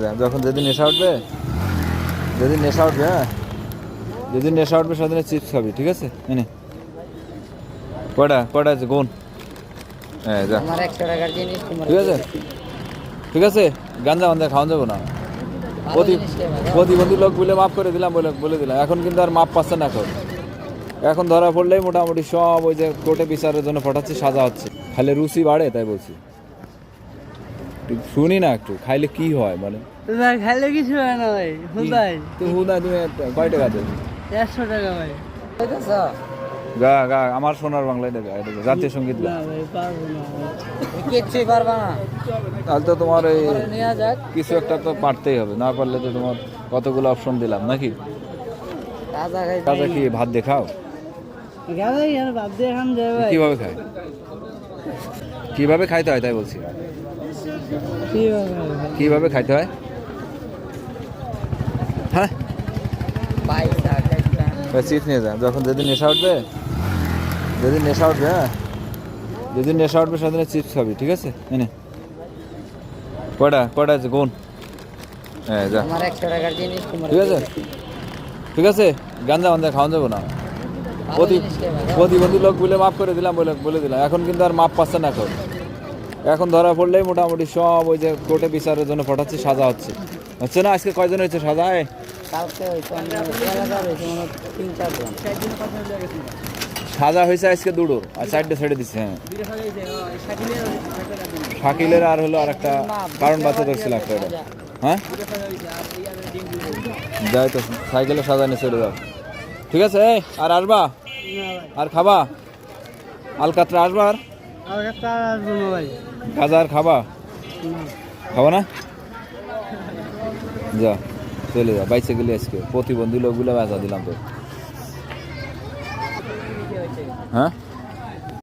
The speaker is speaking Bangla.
যা, যখন যেদিন নেশা উঠবে, যেদিন নেশা উঠবে, হ্যাঁ যেদিন নেশা উঠবে সেদিন চিপস খাবি, ঠিক আছে? এনে কয়টা কয়টা আছে গুণ? হ্যাঁ যা, আমার 100 টাকার জিনিস তোমার ঠিক আছে ঠিক আছে। গাঞ্জা বান্ধা খাওয়া যাবো না। ভালো জিনিস খেয়ে ভালো। প্রতিবন্ধী লোক বলে মাফ করে দিলাম, বলে দিলাম। এখন কিন্তু আর মাপ পাচ্ছে না। এখন ধরা পড়লেই মোটামুটি সব ওই যে কোর্টে বিচারের জন্য পাঠাচ্ছে, সাজা হচ্ছে। খালি রুচি বাড়ে, তাই বলছি। শুনি না একটু, খাইলে কি হয় মানে? ভাই খাইলে কিছু হয় না ভাই, হুদাই তুমি হুদা, তুমি কয় টাকা দেবে? 100 টাকা ভাই। বুঝতেছো? গা গা আমার সোনার বাংলায় দেবে, জাতীয় সঙ্গীত গা। না ভাই পারবো না ভাই। কিচ্ছুই পারবা না। তাহলে তো তোমার এই পরে নিয়ে যাক। কিছু একটা তো পারতেই হবে, না পারলে তো তোমার কতগুলো অপশন দিলাম নাকি? তাজা খাই। কাজে কি ভাত দিয়ে খাও? গাবে আর বাদ দিয়ে খান যায় ভাই। কিভাবে খায়, কিভাবে খাইতে হয় তাই বলছি। কি হবে ভাই? কিভাবে খাইতে হয়? হ্যাঁ পয়সা খাইতাম। চিপস নিয়ে যা, যখন যেদিন নেশা উঠবে, যেদিন নেশা উঠবে, হ্যাঁ যেদিন নেশা উঠবে সেদিন চিপস খাবি, ঠিক আছে? এনে কয়টা কয়টা আছে গুণ? হ্যাঁ যা, আমার 100 টাকার জিনিস তোমার ঠিক আছে ঠিক আছে। গাঞ্জা বান্ধা খাওয়া যাবো না। ভালো জিনিস খেয়ে ভালো। প্রতিবন্ধী লোক বলে মাফ করে দিলাম, বলে দিলাম। এখন কিন্তু আর মাপ পাচ্ছে না। এখন ধরা পড়লেই মোটামুটি সব ওই যে কোর্টে বিচারের জন্য পাঠাচ্ছে, সাজা হচ্ছে না? আজকে কয়জন হয়েছে সাজায়? কালকে হইতো আমরা এলাকার হইছে মনে হয় 3-4 জন। সাজা হয়েছে আজকে দুটো, আর সাইডে ছেড়ে দিচ্ছে। হ্যাঁ শাকিলের আর হলো আর একটা কারণ বাচ্চা ধরছিল একটা এটা। হ্যাঁ যাই তো, সাইকেলে সাজা নিয়ে চলে যাও, ঠিক আছে? এই আর আসবা? না ভাই। আর খাবা? আলকাতরা আসবা? আর আর একটা আসবো না ভাই। গাজা আর খাবা? না। খাবা না? যা চলে যা, বাইসে গেলে আজকে প্রতিবন্ধী লোকগুলো বাঁচা দিলাম তো। হ্যাঁ